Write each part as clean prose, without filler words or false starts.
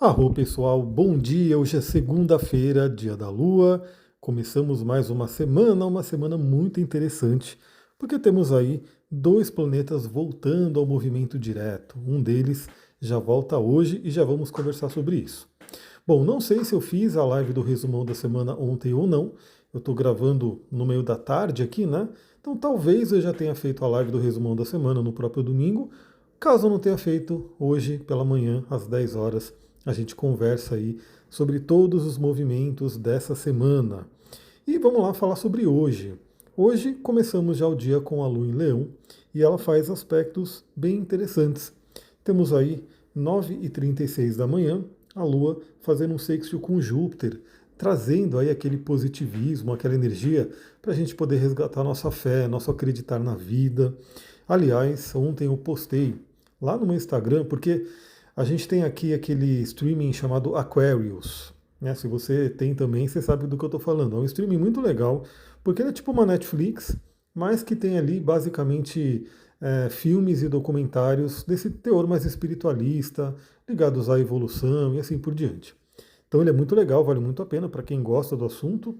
Arro pessoal, bom dia. Hoje é segunda-feira, dia da Lua. Começamos mais uma semana muito interessante, porque temos aí dois planetas voltando ao movimento direto. Um deles já volta hoje e já vamos conversar sobre isso. Bom, não sei se eu fiz a live do resumão da semana ontem ou não. Eu estou gravando no meio da tarde aqui, né? Então talvez eu já tenha feito a live do resumão da semana no próprio domingo. Caso eu não tenha feito, hoje pela manhã, às 10 horas, a gente conversa aí sobre todos os movimentos dessa semana. E vamos lá falar sobre hoje. Hoje começamos já o dia com a Lua em Leão e ela faz aspectos bem interessantes. Temos aí 9h36 da manhã, a Lua fazendo um sextil com Júpiter, trazendo aí aquele positivismo, aquela energia para a gente poder resgatar nossa fé, nosso acreditar na vida. Aliás, ontem eu postei lá no meu Instagram, porque a gente tem aqui aquele streaming chamado Aquarius. Né? Se você tem também, você sabe do que eu estou falando. É um streaming muito legal, porque ele é tipo uma Netflix, mas que tem ali basicamente filmes e documentários desse teor mais espiritualista, ligados à evolução e assim por diante. Então ele é muito legal, vale muito a pena para quem gosta do assunto.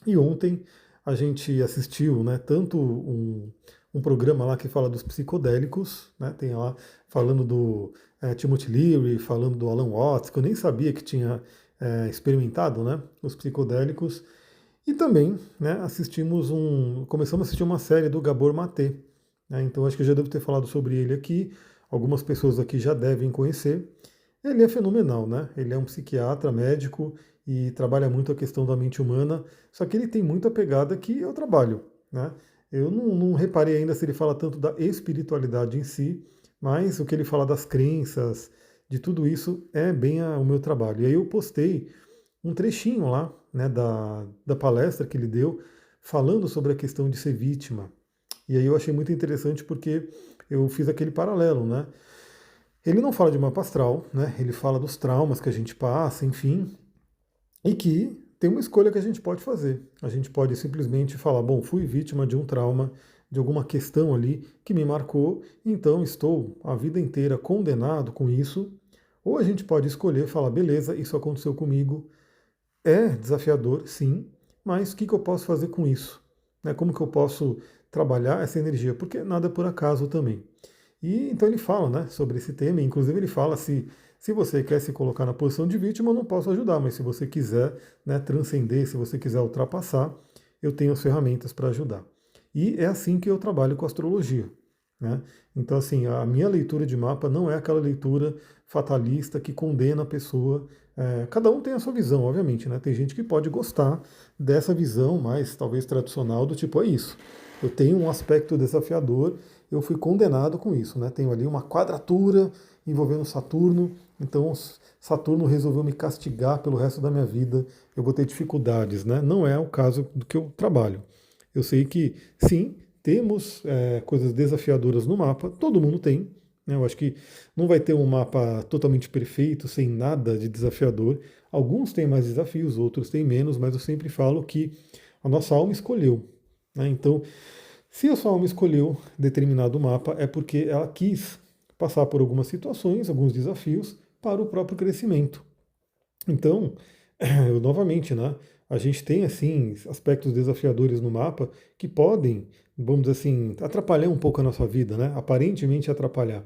E ontem a gente assistiu, né, tanto um programa lá que fala dos psicodélicos, né, tem lá falando do Timothy Leary, falando do Alan Watts, que eu nem sabia que tinha experimentado, né, os psicodélicos. E também, né, começamos a assistir uma série do Gabor Maté. Né, então acho que eu já devo ter falado sobre ele aqui, algumas pessoas aqui já devem conhecer. Ele é fenomenal, né? Ele é um psiquiatra, médico e trabalha muito a questão da mente humana, só que ele tem muita pegada que eu trabalho, né? Eu não reparei ainda se ele fala tanto da espiritualidade em si, mas o que ele fala das crenças, de tudo isso, é bem o meu trabalho. E aí eu postei um trechinho lá, né, da palestra que ele deu, falando sobre a questão de ser vítima. E aí eu achei muito interessante porque eu fiz aquele paralelo, né? Ele não fala de mapa astral, né? Ele fala dos traumas que a gente passa, enfim, e que tem uma escolha que a gente pode fazer. A gente pode simplesmente falar, bom, fui vítima de um trauma, de alguma questão ali que me marcou, então estou a vida inteira condenado com isso. Ou a gente pode escolher falar, beleza, isso aconteceu comigo, é desafiador, sim, mas o que eu posso fazer com isso? Né? Como que eu posso trabalhar essa energia? Porque nada é por acaso também. E então ele fala, né, sobre esse tema, inclusive ele fala se você quer se colocar na posição de vítima, eu não posso ajudar, mas se você quiser, né, transcender, se você quiser ultrapassar, eu tenho as ferramentas para ajudar. E é assim que eu trabalho com astrologia. Né? Então, assim, a minha leitura de mapa não é aquela leitura fatalista que condena a pessoa. Cada um tem a sua visão, obviamente, né? Tem gente que pode gostar dessa visão mais, talvez, tradicional, do tipo, é isso. Eu tenho um aspecto desafiador, eu fui condenado com isso, né? Tenho ali uma quadratura envolvendo Saturno, então Saturno resolveu me castigar pelo resto da minha vida, eu vou ter dificuldades, né? Não é o caso do que eu trabalho. Eu sei que, sim, temos coisas desafiadoras no mapa, todo mundo tem. Né? Eu acho que não vai ter um mapa totalmente perfeito, sem nada de desafiador. Alguns têm mais desafios, outros têm menos, mas eu sempre falo que a nossa alma escolheu. Né? Então, se a sua alma escolheu determinado mapa, é porque ela quis passar por algumas situações, alguns desafios, para o próprio crescimento. Então, eu novamente, né? A gente tem assim aspectos desafiadores no mapa que podem, vamos dizer assim, atrapalhar um pouco a nossa vida, né? Aparentemente atrapalhar.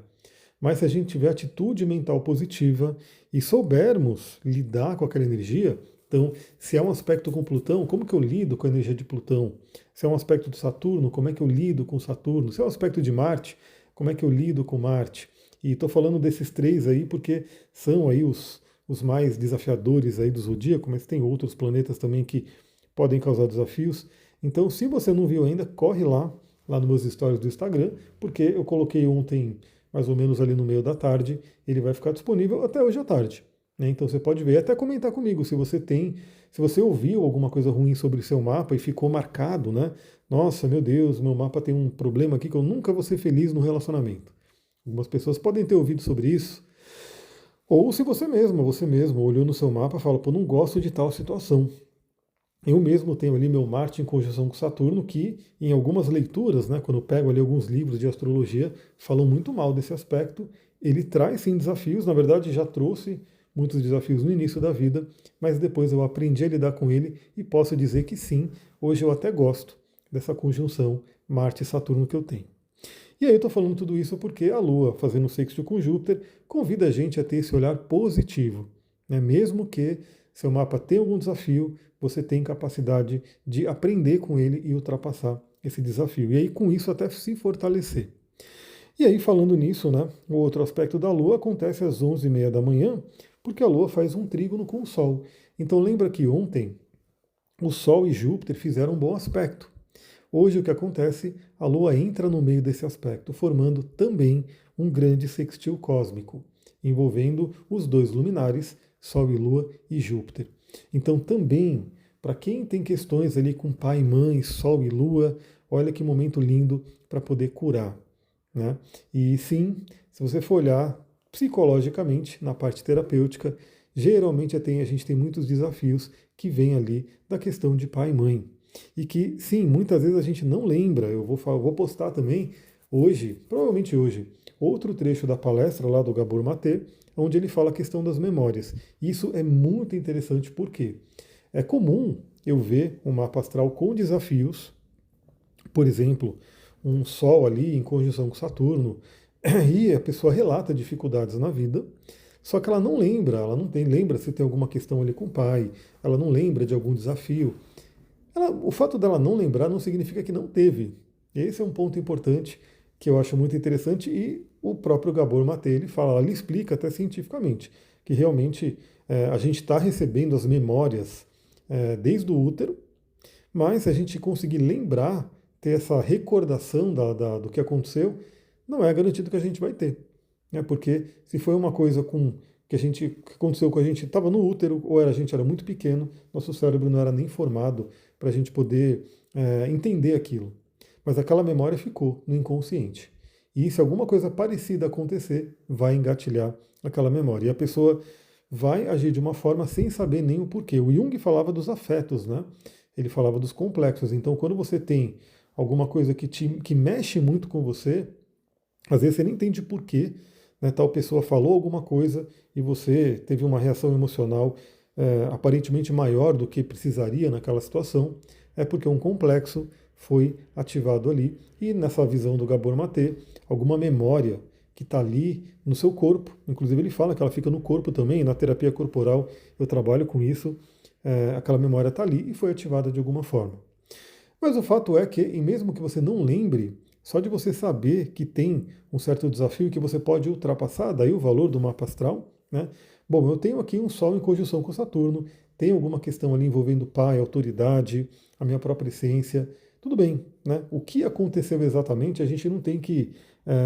Mas se a gente tiver atitude mental positiva e soubermos lidar com aquela energia, então, se é um aspecto com Plutão, como que eu lido com a energia de Plutão? Se é um aspecto de Saturno, como é que eu lido com Saturno? Se é um aspecto de Marte, como é que eu lido com Marte? E estou falando desses três aí porque são aí os mais desafiadores aí do zodíaco, mas tem outros planetas também que podem causar desafios. Então, se você não viu ainda, corre lá nos meus stories do Instagram, porque eu coloquei ontem, mais ou menos ali no meio da tarde, ele vai ficar disponível até hoje à tarde. Né? Então você pode ver, até comentar comigo se você tem, se você ouviu alguma coisa ruim sobre o seu mapa e ficou marcado, né? Nossa, meu Deus, meu mapa tem um problema aqui que eu nunca vou ser feliz no relacionamento. Algumas pessoas podem ter ouvido sobre isso, ou se você mesmo olhou no seu mapa e fala, pô, não gosto de tal situação. Eu mesmo tenho ali meu Marte em conjunção com Saturno, que em algumas leituras, né, quando eu pego ali alguns livros de astrologia, falam muito mal desse aspecto. Ele traz sim desafios, na verdade já trouxe muitos desafios no início da vida, mas depois eu aprendi a lidar com ele e posso dizer que sim, hoje eu até gosto dessa conjunção Marte e Saturno que eu tenho. E aí eu estou falando tudo isso porque a Lua, fazendo um sextil com Júpiter, convida a gente a ter esse olhar positivo, né? Mesmo que seu mapa tenha algum desafio, você tem capacidade de aprender com ele e ultrapassar esse desafio. E aí com isso até se fortalecer. E aí falando nisso, né, o outro aspecto da Lua acontece às 11h30 da manhã, porque a Lua faz um trígono com o Sol. Então lembra que ontem o Sol e Júpiter fizeram um bom aspecto. Hoje o que acontece? A Lua entra no meio desse aspecto, formando também um grande sextil cósmico, envolvendo os dois luminares, Sol e Lua e Júpiter. Então também, para quem tem questões ali com pai e mãe, Sol e Lua, olha que momento lindo para poder curar, né? E sim, se você for olhar psicologicamente, na parte terapêutica, geralmente a gente tem muitos desafios que vêm ali da questão de pai e mãe. E que, sim, muitas vezes a gente não lembra. Eu vou postar também hoje, provavelmente hoje, outro trecho da palestra lá do Gabor Maté, onde ele fala a questão das memórias. Isso é muito interessante porque é comum eu ver um mapa astral com desafios, por exemplo, um Sol ali em conjunção com Saturno, e a pessoa relata dificuldades na vida, só que ela não lembra, lembra se tem alguma questão ali com o pai, ela não lembra de algum desafio. O fato dela não lembrar não significa que não teve. Esse é um ponto importante que eu acho muito interessante e o próprio Gabor Maté ele fala, ele explica até cientificamente que realmente a gente está recebendo as memórias desde o útero, mas se a gente conseguir lembrar, ter essa recordação do que aconteceu, não é garantido que a gente vai ter. Né? Porque se foi uma coisa que aconteceu com a gente, estava no útero, ou a gente era muito pequeno, nosso cérebro não era nem formado para a gente poder entender aquilo. Mas aquela memória ficou no inconsciente. E se alguma coisa parecida acontecer, vai engatilhar aquela memória. E a pessoa vai agir de uma forma sem saber nem o porquê. O Jung falava dos afetos, né? Ele falava dos complexos. Então, quando você tem alguma coisa que mexe muito com você, às vezes você nem entende porquê, né? Tal pessoa falou alguma coisa e você teve uma reação emocional aparentemente maior do que precisaria naquela situação, é porque um complexo foi ativado ali. E nessa visão do Gabor Maté, alguma memória que está ali no seu corpo, inclusive ele fala que ela fica no corpo também, na terapia corporal eu trabalho com isso, aquela memória está ali e foi ativada de alguma forma. Mas o fato é que, e mesmo que você não lembre, só de você saber que tem um certo desafio que você pode ultrapassar, daí o valor do mapa astral, né? Bom, eu tenho aqui um Sol em conjunção com Saturno, tem alguma questão ali envolvendo pai, autoridade, a minha própria essência, tudo bem, né? O que aconteceu exatamente, a gente não tem que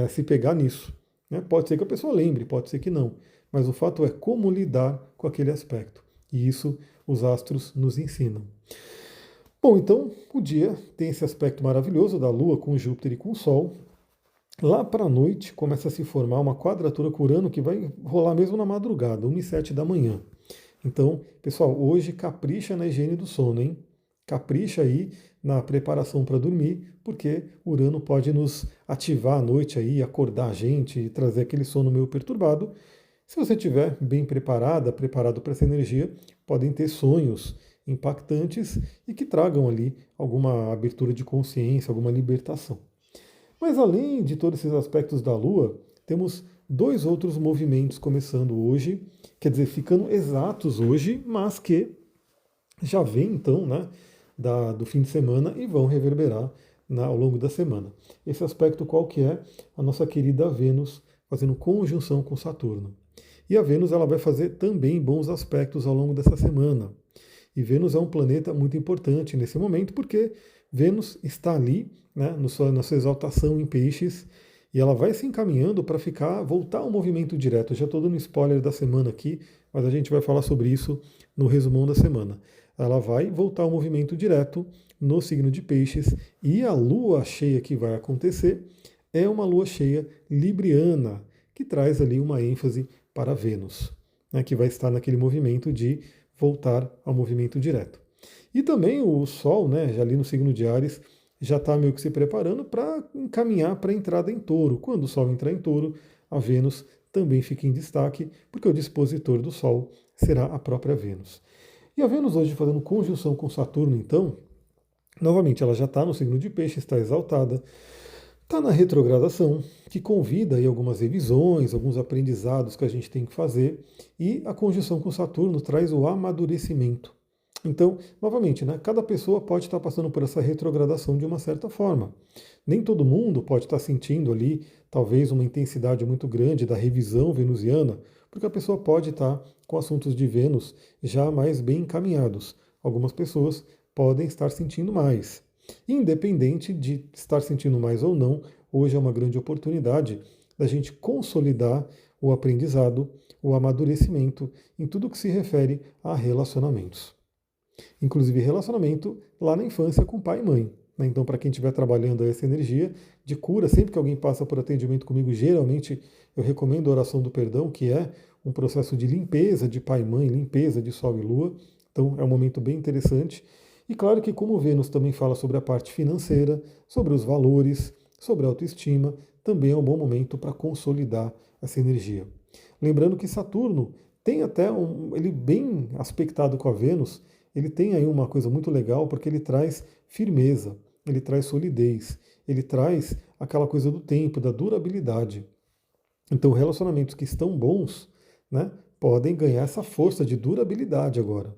se pegar nisso. Né? Pode ser que a pessoa lembre, pode ser que não, mas o fato é como lidar com aquele aspecto. E isso os astros nos ensinam. Bom, então o dia tem esse aspecto maravilhoso da Lua com Júpiter e com o Sol. Lá para a noite começa a se formar uma quadratura com Urano que vai rolar mesmo na madrugada, 1h07 da manhã. Então, pessoal, hoje capricha na higiene do sono, hein? Capricha aí na preparação para dormir, porque Urano pode nos ativar à noite aí, acordar a gente e trazer aquele sono meio perturbado. Se você estiver bem preparado para essa energia, podem ter sonhos impactantes e que tragam ali alguma abertura de consciência, alguma libertação. Mas além de todos esses aspectos da Lua, temos dois outros movimentos começando hoje, quer dizer, ficando exatos hoje, mas que já vem então, né, do fim de semana e vão reverberar ao longo da semana. Esse aspecto qual que é? A nossa querida Vênus fazendo conjunção com Saturno. E a Vênus ela vai fazer também bons aspectos ao longo dessa semana. E Vênus é um planeta muito importante nesse momento, porque Vênus está ali, né, na sua exaltação em peixes, e ela vai se encaminhando para voltar ao movimento direto. Eu já estou dando spoiler da semana aqui, mas a gente vai falar sobre isso no resumão da semana. Ela vai voltar ao movimento direto no signo de peixes, e a lua cheia que vai acontecer é uma lua cheia libriana, que traz ali uma ênfase para Vênus, né, que vai estar naquele movimento de voltar ao movimento direto. E também o Sol, né, já ali no signo de Áries, já está meio que se preparando para encaminhar para a entrada em Touro. Quando o Sol entrar em Touro, a Vênus também fica em destaque, porque o dispositor do Sol será a própria Vênus. E a Vênus hoje fazendo conjunção com Saturno, então, novamente ela já está no signo de Peixes, está exaltada, está na retrogradação, que convida aí algumas revisões, alguns aprendizados que a gente tem que fazer, e a conjunção com Saturno traz o amadurecimento. Então, novamente, né, cada pessoa pode estar passando por essa retrogradação de uma certa forma. Nem todo mundo pode estar sentindo ali, talvez, uma intensidade muito grande da revisão venusiana, porque a pessoa pode estar com assuntos de Vênus já mais bem encaminhados. Algumas pessoas podem estar sentindo mais. Independente de estar sentindo mais ou não, hoje é uma grande oportunidade da gente consolidar o aprendizado, o amadurecimento em tudo que se refere a relacionamentos. Inclusive relacionamento lá na infância com pai e mãe. Né? Então, para quem estiver trabalhando essa energia de cura, sempre que alguém passa por atendimento comigo, geralmente eu recomendo a oração do perdão, que é um processo de limpeza de pai e mãe, limpeza de sol e lua. Então, é um momento bem interessante. E claro que como Vênus também fala sobre a parte financeira, sobre os valores, sobre a autoestima, também é um bom momento para consolidar essa energia. Lembrando que Saturno tem até ele bem aspectado com a Vênus, ele tem aí uma coisa muito legal porque ele traz firmeza, ele traz solidez, ele traz aquela coisa do tempo, da durabilidade. Então relacionamentos que estão bons, né, podem ganhar essa força de durabilidade agora.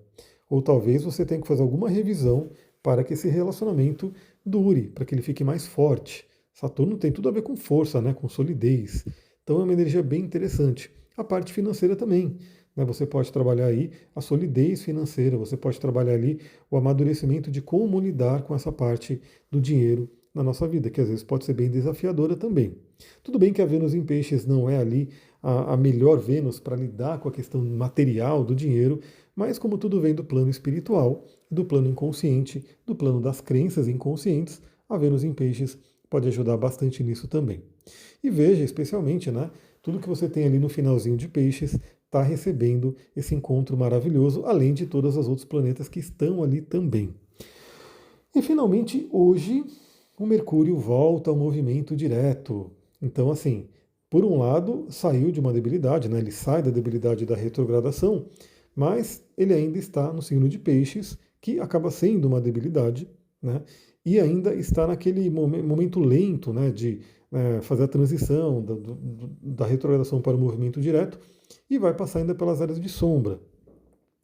Ou talvez você tenha que fazer alguma revisão para que esse relacionamento dure, para que ele fique mais forte. Saturno tem tudo a ver com força, né, com solidez. Então é uma energia bem interessante. A parte financeira também. Né, você pode trabalhar aí a solidez financeira, você pode trabalhar ali o amadurecimento de como lidar com essa parte do dinheiro na nossa vida, que às vezes pode ser bem desafiadora também. Tudo bem que a Vênus em Peixes não é ali a melhor Vênus para lidar com a questão material do dinheiro, mas como tudo vem do plano espiritual, do plano inconsciente, do plano das crenças inconscientes, a Vênus em Peixes pode ajudar bastante nisso também. E veja, especialmente, né, tudo que você tem ali no finalzinho de Peixes está recebendo esse encontro maravilhoso, além de todas as outros planetas que estão ali também. E finalmente, hoje, o Mercúrio volta ao movimento direto. Então, assim, por um lado, saiu de uma debilidade, né? Ele sai da debilidade da retrogradação, mas ele ainda está no signo de Peixes, que acaba sendo uma debilidade, né? E ainda está naquele momento lento, né, de fazer a transição da retrogradação para o movimento direto, e vai passar ainda pelas áreas de sombra.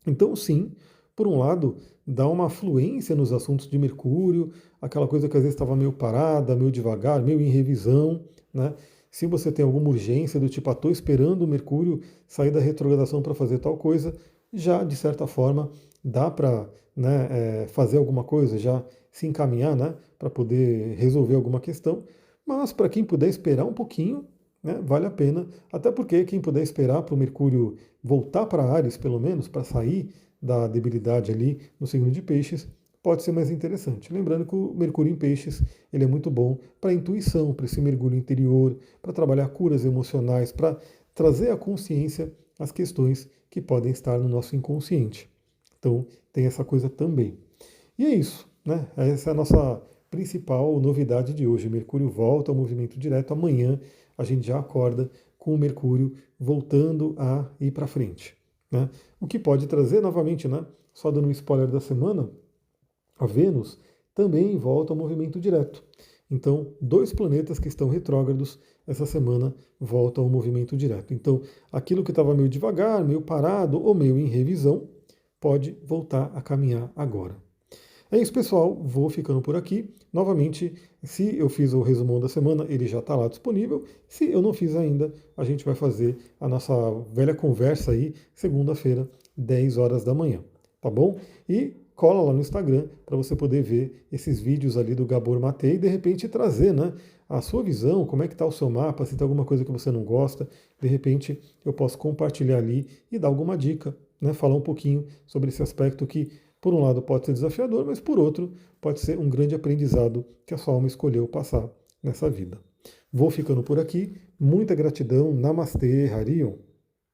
Então, sim, por um lado, dá uma fluência nos assuntos de Mercúrio, aquela coisa que às vezes estava meio parada, meio devagar, meio em revisão, né? Se você tem alguma urgência do tipo, estou esperando o Mercúrio sair da retrogradação para fazer tal coisa, já de certa forma dá para, né, fazer alguma coisa, já se encaminhar, né, para poder resolver alguma questão. Mas para quem puder esperar um pouquinho, né, vale a pena, até porque quem puder esperar para o Mercúrio voltar para Áries, pelo menos, para sair da debilidade ali no signo de Peixes, pode ser mais interessante. Lembrando que o Mercúrio em Peixes ele é muito bom para a intuição, para esse mergulho interior, para trabalhar curas emocionais, para trazer à consciência as questões que podem estar no nosso inconsciente. Então tem essa coisa também. E é isso, né? Essa é a nossa principal novidade de hoje. Mercúrio volta ao movimento direto. Amanhã a gente já acorda com o Mercúrio voltando a ir para frente. Né? O que pode trazer novamente, né? Só dando um spoiler da semana, a Vênus também volta ao movimento direto. Então, dois planetas que estão retrógrados essa semana voltam ao movimento direto. Então, aquilo que estava meio devagar, meio parado ou meio em revisão, pode voltar a caminhar agora. É isso, pessoal. Vou ficando por aqui. Novamente, se eu fiz o resumão da semana, ele já está lá disponível. Se eu não fiz ainda, a gente vai fazer a nossa velha conversa aí, segunda-feira, 10 horas da manhã. Tá bom? E cola lá no Instagram para você poder ver esses vídeos ali do Gabor Maté e de repente trazer, né, a sua visão, como é que está o seu mapa, se tem alguma coisa que você não gosta, de repente eu posso compartilhar ali e dar alguma dica, né, falar um pouquinho sobre esse aspecto que, por um lado, pode ser desafiador, mas por outro, pode ser um grande aprendizado que a sua alma escolheu passar nessa vida. Vou ficando por aqui. Muita gratidão. Namastê, Harion.